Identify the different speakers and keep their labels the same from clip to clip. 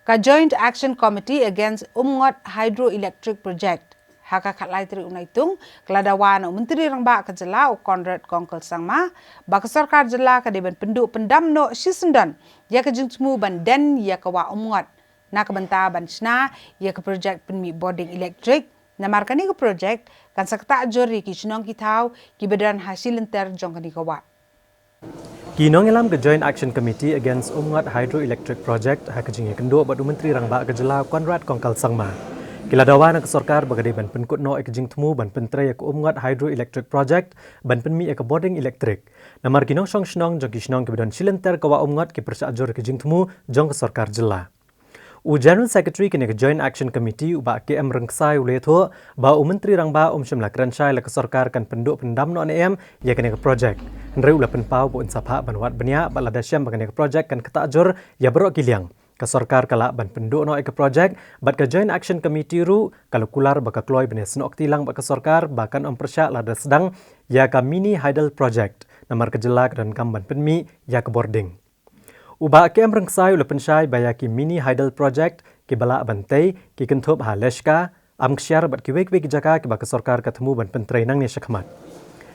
Speaker 1: ka Joint Action Committee against Umngot Hydroelectric Project. Haka khatlai tri unaitung keladawa na Myntri Rangbah ka jela o Conrad Kongkel Sangma ba ka sarkar jela ka deban penduk pendam no sisendan ya ka jingtmu ban den ya ka wa Umngot na ka banta ban sna ya ka project penmi boarding electric na markani ka project kan sakta jori ki chinong ki thau ki bedan hasil enter jongkani ka wa
Speaker 2: Kinong ilam ke Joint Action Committee against Umngot Hydroelectric Project hakajing kendo badu Myntri Rangbah ka jela Conrad Kongkel Sangma Kiladawa na kesorkar bagade ban penkut no ekjing temu ban pentre ek Umngot Hydroelectric Project ban penmi ek boarding electric. Namar kinong song snong jong kisnong kebedan silenter kawa Umngot ki persa ajor ekjing temu jong kesorkar jela. U General Secretary kene Joint Action Committee u ba KM Rengsai uletho ba Myntri Rangbah shimla kranchai la kesorkar kan penduk pendam no anem ya kene ke project. Nrei ula penpau bu insapha ban wat benya ba ladasyam bagane ke project kan keta ajor ya berok kiliang. Kesorkar kala ban penduk no ek project bat ke Joint Action Committee ru kalau kular baka kloy bene senok tilang baka kesorkar bahkan persya lada sedang ya ka mini Hydel project namar kejelak dan kam ban penmi ya ke boarding. Uba KM Rengsai ula pensyai baya ki mini Hydel project ki bala bantai ki kentup haleshka am ksyar bat ki wek jaka ki baka kesorkar ketemu ban pentrei nang ni syakmat.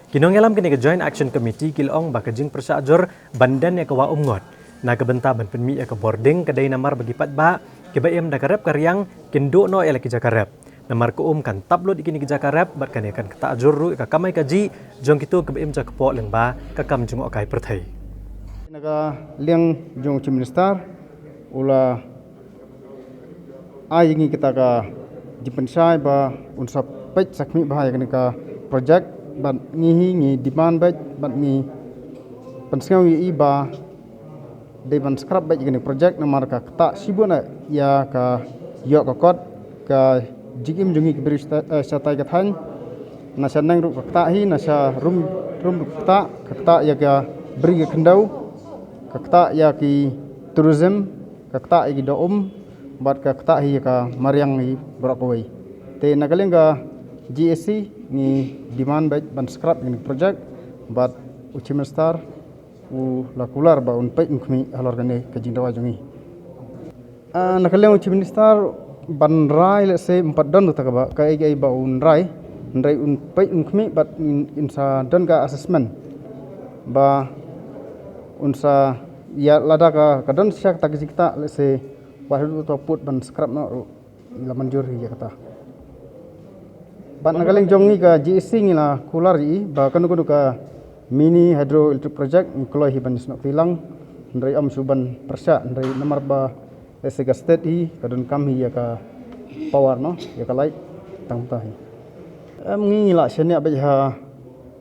Speaker 2: Kinong alam kene ke Joint Action Committee kilong baka jing persya ajor bandan ya ke wa Umngot. Na kebenta ban penmi ya ke boarding kedai namar bagi patba ke baim da karep karyang kendo no elaki jakarep namar ko kan tablo dikini ke jakarep bat kan kan kata ajurru ka kamai kaji jong kitu ke baim jakpo lengba ka kam jung okai perthai
Speaker 3: naga liang jong chief minister ula ayingi kita ka jipensai ba unsa pej sakmi bahaya kan ka project bat ngi demand bat ngi pensngawi iba Dewan scrap baik ini projek namar ka tak sibuna ya ka yok ka kot ka jikim jungi ke beri satai ka than nasa nang ru ka tak hi nasa rum ka tak ya ka beri ka kendau ka tak ya ki tourism ka tak ya ki bat ka tak hi ka mariang hi berakoi te nagaleng ka GSC ni demand baik ban scrap ini projek bat Uchimestar la kular ba un pe nkmi halor gane ka jingdawa jungi nakaleng chief minister ban rai le se 4 don ta ba ka ai ba un rai un pe nkmi bat insa don ka assessment ba unsa ya lada ka don syak tak jikta le se wahu to put ban scrap no la manjur hi kata ban nakaleng jongi ka GSC ngila kular i ba kanu ka mini hydroelectric project kalau hiban senok tilang dari suban persya dari nomor ba sega state hi kadon kami ya ka power no ya ka light tang tahi ngila senia baja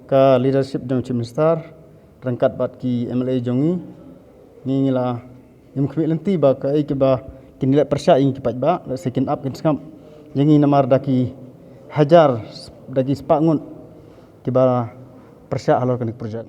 Speaker 3: ka leadership jong chief minister rangkat bat ki MLA jongi ngila khmi lenti ba ka ai ke ba kinilai persya ing ki ba second up kin skam yangi nomor daki hajar daki sepangun ki ba persya halor kanik project